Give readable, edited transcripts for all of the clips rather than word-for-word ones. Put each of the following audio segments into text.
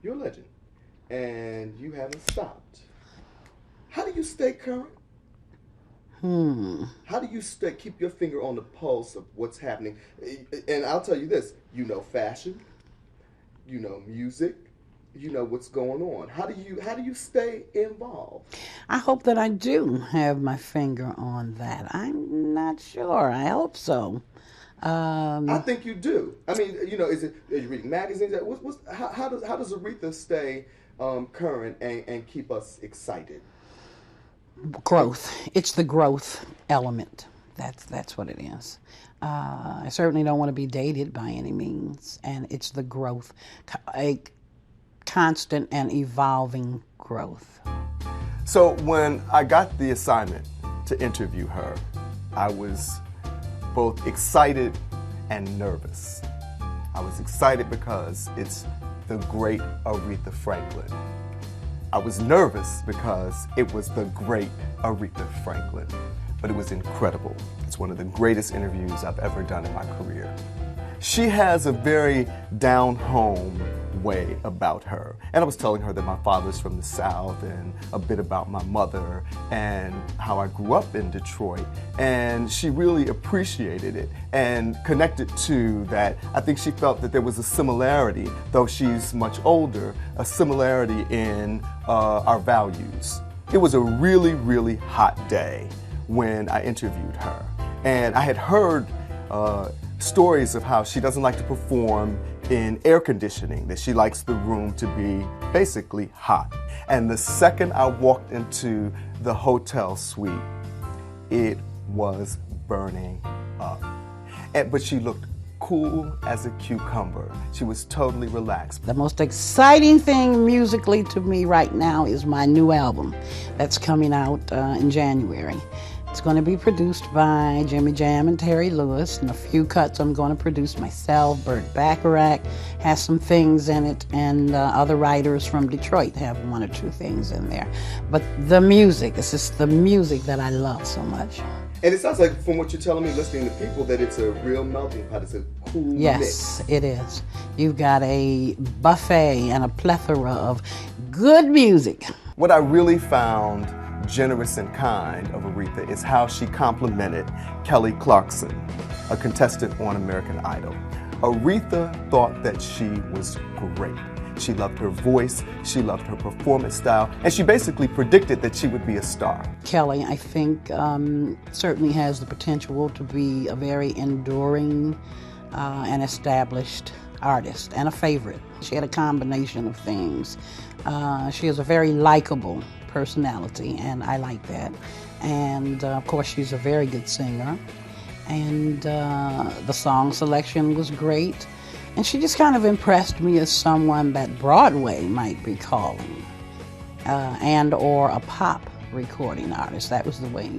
You're a legend, and you haven't stopped. How do you stay current? How do you keep your finger on the pulse of what's happening? And I'll tell you this: you know fashion, you know music, you know what's going on. How do you stay involved? I hope that I do have my finger on that. I'm not sure. I hope so. I Um, think you do. I mean, are you reading magazines? How does Aretha stay current and keep us excited? Growth. It's the growth element. That's what it is. I certainly don't want to be dated by any means, and it's the growth, a constant and evolving growth. So when I got the assignment to interview her, I was both excited and nervous. I was excited because it's the great Aretha Franklin. I was nervous because it was the great Aretha Franklin, but it was incredible. It's one of the greatest interviews I've ever done in my career. She has a very down-home way about her. And I was telling her that my father's from the South and a bit about my mother and how I grew up in Detroit. And she really appreciated it and connected to that. I think she felt that there was a similarity, though she's much older, a similarity in our values. It was a really, really hot day when I interviewed her. And I had heard stories of how she doesn't like to perform in air conditioning, that she likes the room to be basically hot. And the second I walked into the hotel suite, it was burning up. But she looked cool as a cucumber. She was totally relaxed. The most exciting thing musically to me right now is my new album that's coming out in January. It's going to be produced by Jimmy Jam and Terry Lewis, and a few cuts I'm going to produce myself. Burt Bacharach has some things in it, and other writers from Detroit have one or two things in there. But the music, it's just the music that I love so much. And it sounds like, from what you're telling me, listening to people, that it's a real melting pot. It's a cool mix. Yes, it is. You've got a buffet and a plethora of good music. What I really found generous and kind of Aretha is how she complimented Kelly Clarkson, a contestant on American Idol. Aretha thought that she was great. She loved her voice, she loved her performance style, and she basically predicted that she would be a star. Kelly, I think, certainly has the potential to be a very enduring and established artist and a favorite. She had a combination of things. She is a very likable personality, and I like that. And of course, she's a very good singer. And the song selection was great. And she just kind of impressed me as someone that Broadway might be calling, and or a pop recording artist. That was the way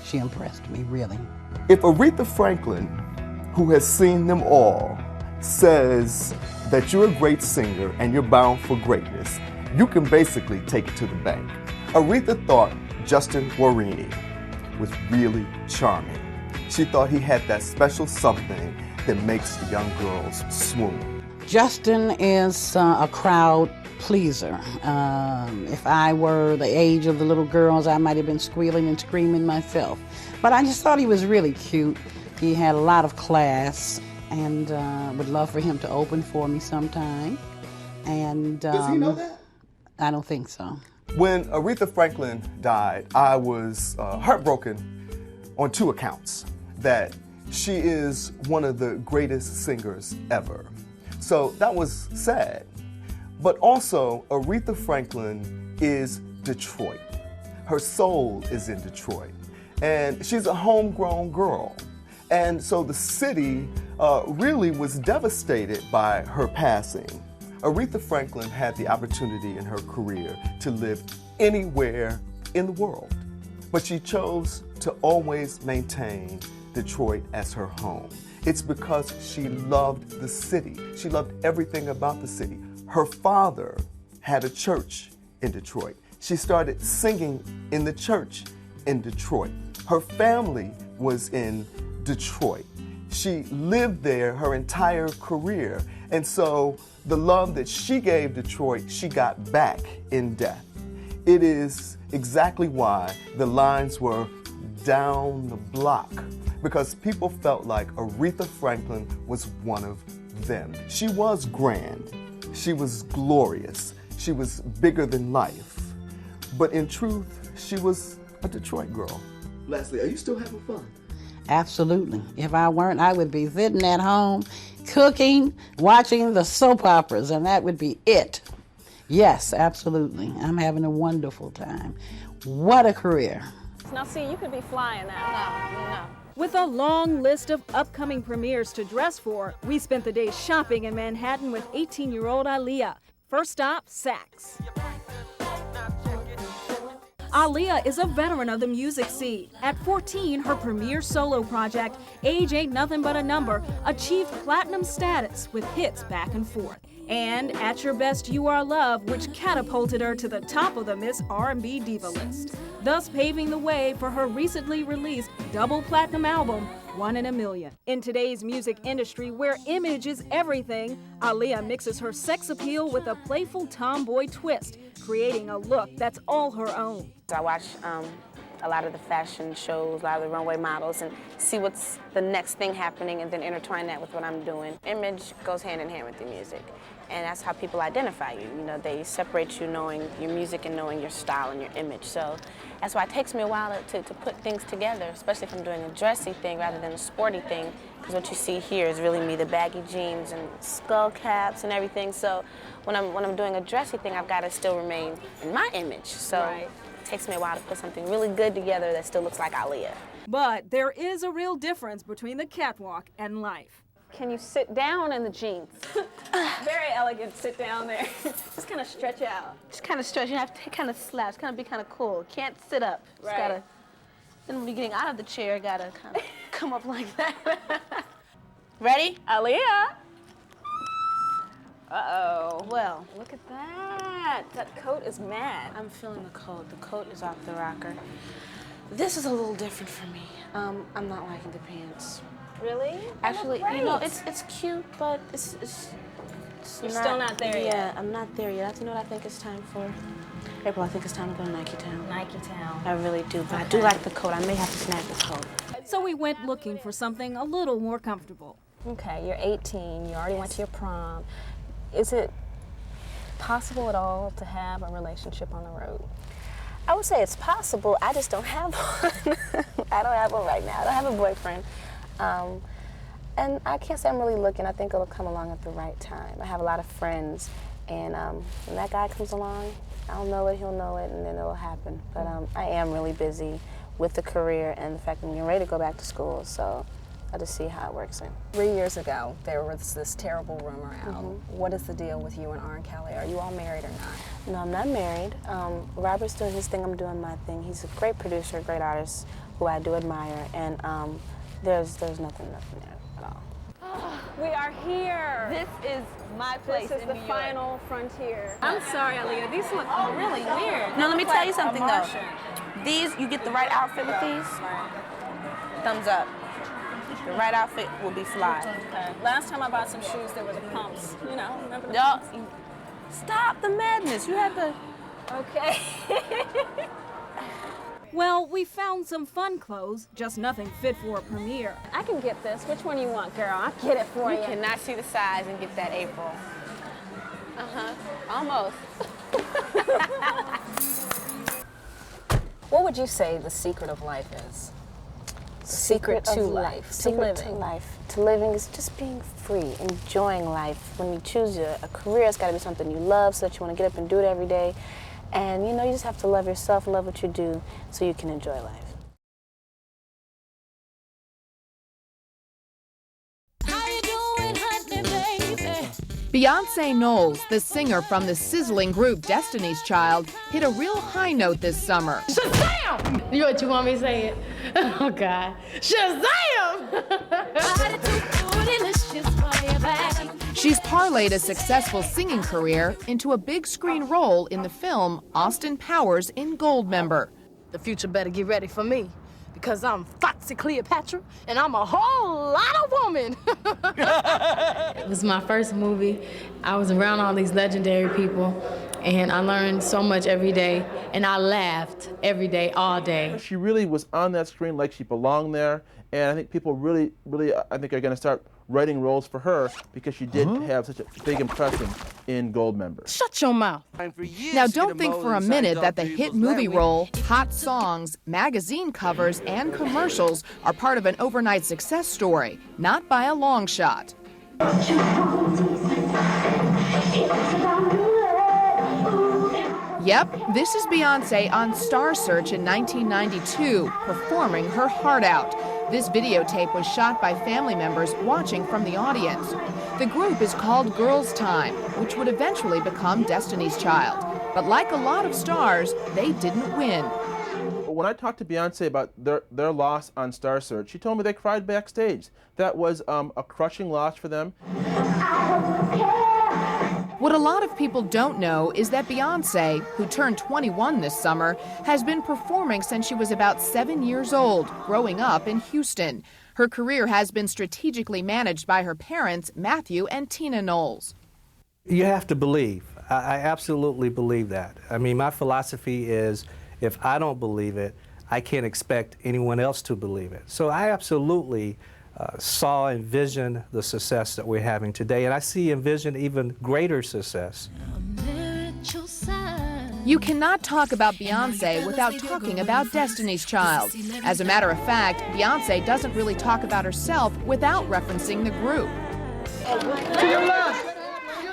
she impressed me, really. If Aretha Franklin, who has seen them all, says that you're a great singer and you're bound for greatness, you can basically take it to the bank. Aretha thought Justin Guarini was really charming. She thought he had that special something that makes young girls swoon. Justin is a crowd pleaser. If I were the age of the little girls, I might have been squealing and screaming myself. But I just thought he was really cute. He had a lot of class, and would love for him to open for me sometime. And Does he know that? I don't think so. When Aretha Franklin died, I was heartbroken on two accounts. That she is one of the greatest singers ever. So that was sad. But also, Aretha Franklin is Detroit. Her soul is in Detroit. And she's a homegrown girl. And so the city really was devastated by her passing. Aretha Franklin had the opportunity in her career to live anywhere in the world. But she chose to always maintain Detroit as her home. It's because she loved the city. She loved everything about the city. Her father had a church in Detroit. She started singing in the church in Detroit. Her family was in Detroit. She lived there her entire career. And so The love that she gave Detroit, she got back in death. It is exactly why the lines were down the block, because people felt like Aretha Franklin was one of them. She was grand, she was glorious, she was bigger than life, but in truth, she was a Detroit girl. Leslie, are you still having fun? Absolutely. If I weren't, I would be sitting at home, cooking, watching the soap operas, and that would be it. Yes, absolutely. I'm having a wonderful time. What a career. Now, see, you could be flying now. No. With a long list of upcoming premieres to dress for, we spent the day shopping in Manhattan with 18-year-old Aaliyah. First stop, Saks. Aaliyah is a veteran of the music scene. At 14, her premier solo project, Age Ain't Nothing But a Number, achieved platinum status with hits back and forth. And At Your Best You Are Love, which catapulted her to the top of the Miss R&B Diva list, thus paving the way for her recently released double platinum album, One in a Million. In today's music industry, where image is everything, Aaliyah mixes her sex appeal with a playful tomboy twist, creating a look that's all her own. I watch a lot of the fashion shows, a lot of the runway models, and see what's the next thing happening and then intertwine that with what I'm doing. Image goes hand in hand with the music, and that's how people identify you. You know, they separate you knowing your music and knowing your style and your image. So that's why it takes me a while to put things together, especially if I'm doing a dressy thing rather than a sporty thing, because what you see here is really me, the baggy jeans and skull caps and everything. So when I'm doing a dressy thing, I've got to still remain in my image. So it takes me a while to put something really good together that still looks like Aaliyah. But there is a real difference between the catwalk and life. Can you sit down in the jeans? Very elegant, sit down there. Just kind of stretch out. Just kind of stretch. You have to kind of slouch, kind of be kind of cool. Can't sit up. Just gotta, then when you're getting out of the chair, gotta kind of come up like that. Ready? Aaliyah. Uh-oh. Well, Look at that. That coat is mad. I'm feeling the coat. The coat is off the rocker. This is a little different for me. I'm not liking the pants. Really? Actually, you know, it's cute, but it's You're still not there yet. Yeah, I'm not there yet. You know what I think it's time for? April, I think it's time to go to Nike Town. Nike Town. I really do, but I do like the coat. I may have to snag this coat. So we went looking for something a little more comfortable. Okay, you're 18, you already went to your prom. Is it possible at all to have a relationship on the road? I would say it's possible. I just don't have one. I don't have one right now. I don't have a boyfriend. And I can't say I'm really looking. I think it'll come along at the right time. I have a lot of friends, and when that guy comes along, I'll know it, he'll know it, and then it'll happen. But I am really busy with the career and the fact that I'm getting ready to go back to school, so I'll just see how it works in. 3 years ago, there was this terrible rumor out. What is the deal with you and R. Kelly? Are you all married or not? No, I'm not married. Robert's doing his thing, I'm doing my thing. He's a great producer, a great artist who I do admire, and there's nothing there at all. We are here. This is my place This is the final frontier. I'm sorry, Aaliyah. These look really weird. No, let me tell you Like something a though. Martian. These, you get the right outfit with these, thumbs up. The right outfit will be fly. Okay. Last time I bought some shoes, there were the pumps. You know, remember the Y'all, pumps? stop the madness. You have to. Okay. Well, we found some fun clothes, just nothing fit for a premiere. I can get this. Which one do you want, girl? I'll get it for you. You cannot see the size and get that April. Almost. What would you say the secret of life is? Secret to life. Secret to life. To living is just being free, enjoying life. When you choose a career, it's got to be something you love so that you want to get up and do it every day. And you know, you just have to love yourself, love what you do, so you can enjoy life. Beyonce Knowles, the singer from the sizzling group Destiny's Child, hit a real high note this summer. Shazam! You know what you want me to say it? Oh, God. Shazam! She's parlayed a successful singing career into a big screen role in the film Austin Powers in Goldmember. The future better get ready for me, because I'm Foxy Cleopatra and I'm a whole lot of woman. It was my first movie. I was around all these legendary people, and I learned so much every day, and I laughed every day, all day. She really was on that screen like she belonged there, and I think people really, I think are going to start writing roles for her because she did have such a big impression in Goldmember. Shut your mouth. Now, don't think for a minute that the hit movie role, hot songs, magazine covers, and commercials are part of an overnight success story. Not by a long shot. Yep, this is Beyonce on Star Search in 1992, performing her heart out. This videotape was shot by family members watching from the audience. The group is called Girls' Time, which would eventually become Destiny's Child. But like a lot of stars, they didn't win. When I talked to Beyonce about their loss on Star Search, she told me they cried backstage. That was a crushing loss for them. What a lot of people don't know is that Beyonce, who turned 21 this summer, has been performing since she was about 7 years old, growing up in Houston. Her career has been strategically managed by her parents, Matthew and Tina Knowles. You have to believe. I absolutely believe that. I mean, my philosophy is if I don't believe it, I can't expect anyone else to believe it. So I absolutely envision the success that we're having today, and I envision even greater success. You cannot talk about Beyonce without talking about Destiny's Child. As a matter of fact, Beyonce doesn't really talk about herself without referencing the group.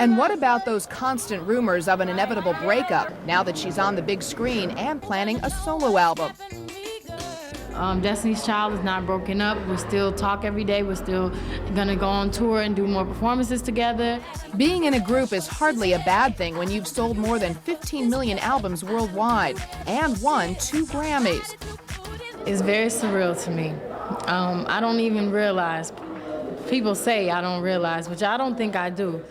And what about those constant rumors of an inevitable breakup now that she's on the big screen and planning a solo album? Destiny's Child is not broken up. We still talk every day. We're still gonna go on tour and do more performances together. Being in a group is hardly a bad thing when you've sold more than 15 million albums worldwide and won 2 Grammys. It's very surreal to me. I don't even realize. People say I don't realize, which I don't think I do,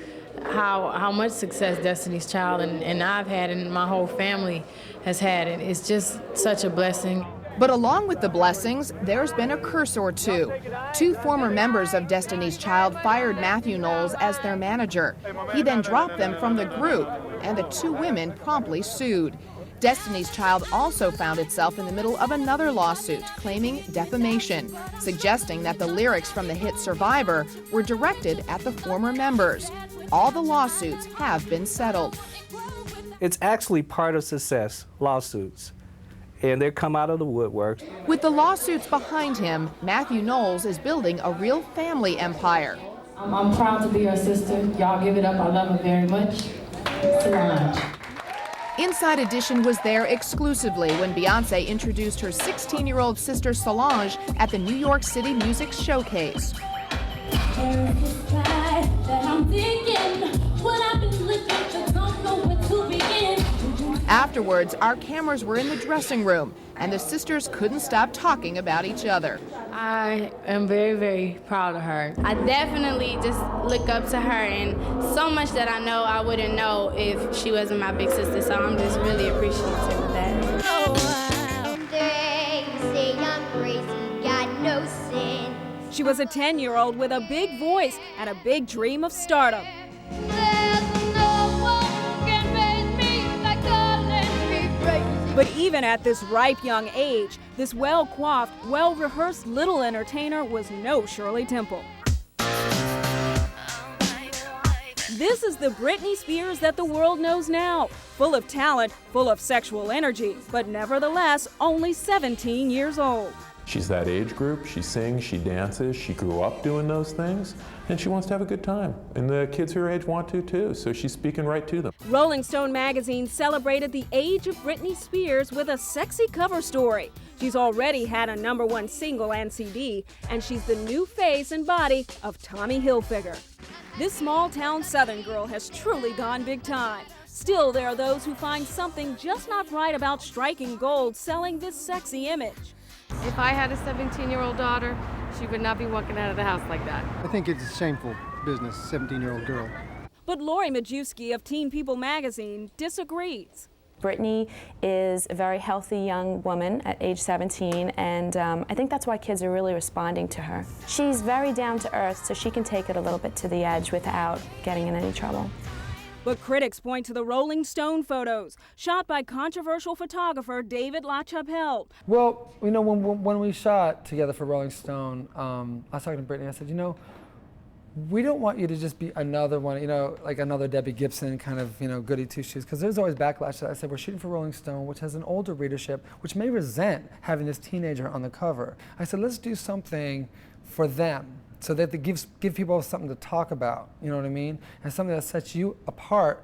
how much success Destiny's Child and I've had and my whole family has had. And it's just such a blessing. But along with the blessings, there's been a curse or two. 2 former members of Destiny's Child fired Matthew Knowles as their manager. He then dropped them from the group, and the 2 women promptly sued. Destiny's Child also found itself in the middle of another lawsuit claiming defamation, suggesting that the lyrics from the hit Survivor were directed at the former members. All the lawsuits have been settled. It's actually part of success, lawsuits. And they come out of the woodwork. With the lawsuits behind him, Matthew Knowles is building a real family empire. I'm proud to be her sister. Y'all give it up. I love her very much. Solange. Inside Edition was there exclusively when Beyonce introduced her 16-year-old sister Solange at the New York City Music Showcase. Afterwards, our cameras were in the dressing room, and the sisters couldn't stop talking about each other. I am very, very proud of her. I definitely just look up to her, and so much that I know I wouldn't know if she wasn't my big sister, so I'm just really appreciative of that. They say I'm crazy, got no sin. She was a 10-year-old with a big voice and a big dream of stardom. But even at this ripe young age, this well-coiffed, well-rehearsed little entertainer was no Shirley Temple. This is the Britney Spears that the world knows now, full of talent, full of sexual energy, but nevertheless only 17 years old. She's that age group, she sings, she dances, she grew up doing those things, and she wants to have a good time. And the kids her age want to too, so she's speaking right to them. Rolling Stone magazine celebrated the age of Britney Spears with a sexy cover story. She's already had a #1 single and CD, and she's the new face and body of Tommy Hilfiger. This small-town Southern girl has truly gone big time. Still, there are those who find something just not right about striking gold selling this sexy image. If I had a 17-year-old daughter, she would not be walking out of the house like that. I think it's a shameful business, 17-year-old girl. But Lori Majewski of Teen People magazine disagrees. Britney is a very healthy young woman at age 17, and I think that's why kids are really responding to her. She's very down to earth, so she can take it a little bit to the edge without getting in any trouble. But critics point to the Rolling Stone photos, shot by controversial photographer David LaChapelle. Well, you know, when we shot together for Rolling Stone, I was talking to Britney, I said, you know, we don't want you to just be another one, you know, like another Debbie Gibson kind of, you know, goody two-shoes, because there's always backlash. I said, we're shooting for Rolling Stone, which has an older readership, which may resent having this teenager on the cover. I said, let's do something for them, so that they give people something to talk about, you know what I mean? And something that sets you apart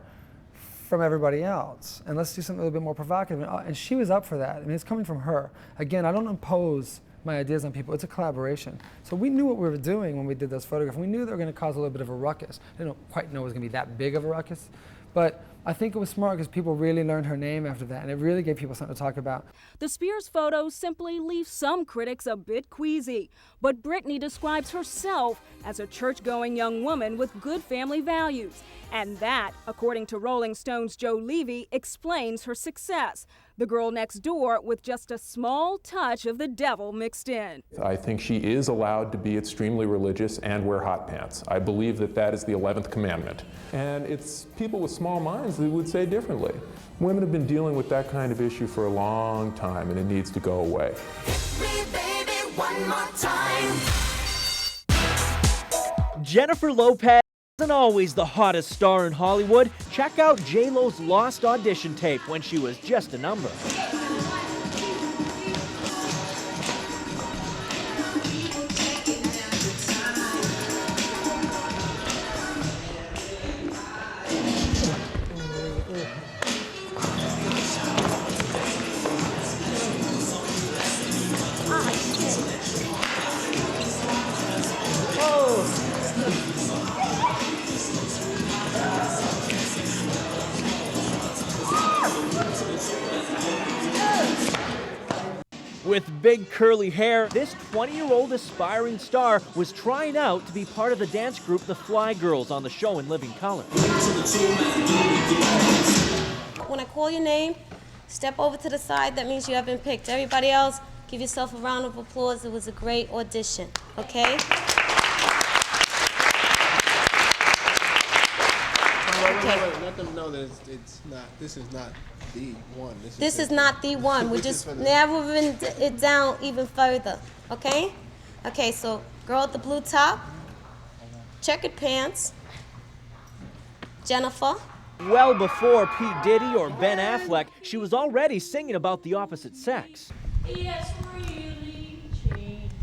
from everybody else. And let's do something a little bit more provocative. And she was up for that. I mean, it's coming from her. Again, I don't impose my ideas on people. It's a collaboration. So we knew what we were doing when we did those photographs. We knew they were going to cause a little bit of a ruckus. I didn't quite know it was going to be that big of a ruckus. But I think it was smart because people really learned her name after that, and it really gave people something to talk about. The Spears photos simply leave some critics a bit queasy, but Britney describes herself as a church-going young woman with good family values. And that, according to Rolling Stone's Joe Levy, explains her success. The girl next door with just a small touch of the devil mixed in. I think she is allowed to be extremely religious and wear hot pants. I believe that that is the 11th commandment. And it's people with small minds that would say differently. Women have been dealing with that kind of issue for a long time, and it needs to go away. One more time. Jennifer Lopez isn't always the hottest star in Hollywood. Check out J.Lo's lost audition tape when she was just a number. With big curly hair, this 20-year-old aspiring star was trying out to be part of the dance group The Fly Girls on the show In Living Color. When I call your name, step over to the side. That means you have been picked. Everybody else, give yourself a round of applause. It was a great audition, okay? Wait. Let them know that it's not. This is not the one. This is not the one. We're just narrowing it down even further. Okay? Okay. So, girl with the blue top, checkered pants, Jennifer. Well before Pete Diddy or Ben Affleck, she was already singing about the opposite sex. Yes, really changed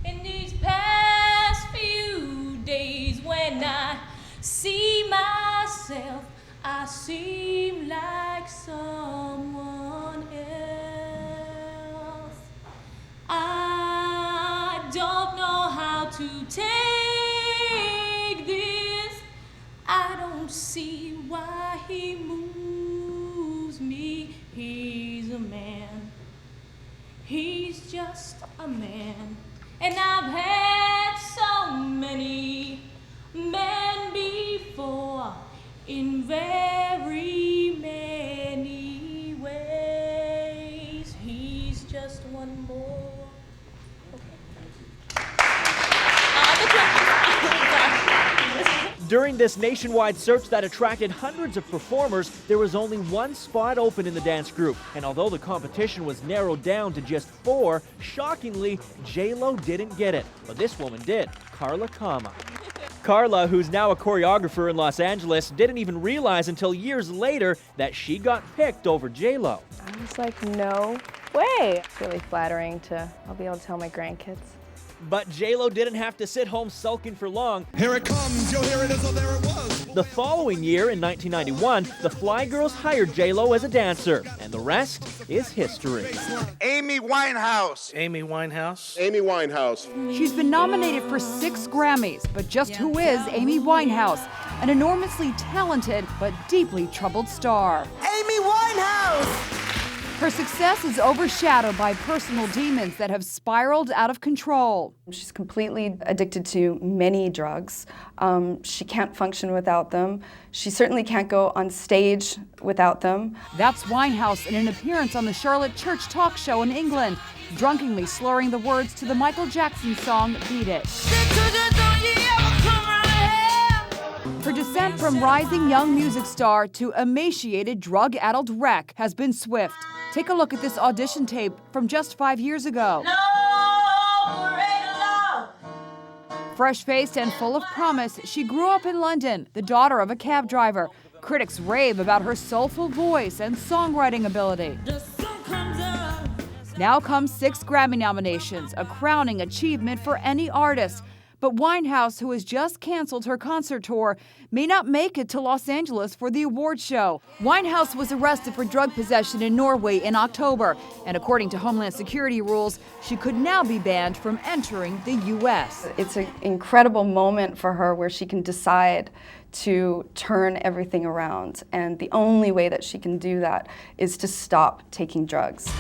in these past few days. When I see myself, I seem like someone else. I don't know how to take this. I don't see why he moves me. He's a man. He's just a man. And I've had so many men before in very many ways. He's just one more. During this nationwide search that attracted hundreds of performers, there was only one spot open in the dance group. And although the competition was narrowed down to just 4, shockingly, J.Lo didn't get it. But this woman did, Carla Kama. Carla, who's now a choreographer in Los Angeles, didn't even realize until years later that she got picked over J.Lo. I was like, no way. It's really flattering I'll be able to tell my grandkids. But J.Lo didn't have to sit home sulking for long. Here it comes, yo, here it is, oh, there it was. The following year, in 1991, the Fly Girls hired J.Lo as a dancer, and the rest is history. Amy Winehouse. Amy Winehouse. Amy Winehouse. She's been nominated for 6 Grammys, but just who is Amy Winehouse? An enormously talented but deeply troubled star. Amy Winehouse! Her success is overshadowed by personal demons that have spiraled out of control. She's completely addicted to many drugs. She can't function without them. She certainly can't go on stage without them. That's Winehouse in an appearance on the Charlotte Church talk show in England, drunkenly slurring the words to the Michael Jackson song, Beat It. Her descent from rising young music star to emaciated drug-addled wreck has been swift. Take a look at this audition tape from just 5 years ago. Fresh-faced and full of promise, she grew up in London, the daughter of a cab driver. Critics rave about her soulful voice and songwriting ability. Now comes 6 Grammy nominations, a crowning achievement for any artist. But Winehouse, who has just canceled her concert tour, may not make it to Los Angeles for the awards show. Winehouse was arrested for drug possession in Norway in October, and according to Homeland Security rules, she could now be banned from entering the U.S. It's an incredible moment for her where she can decide to turn everything around, and the only way that she can do that is to stop taking drugs.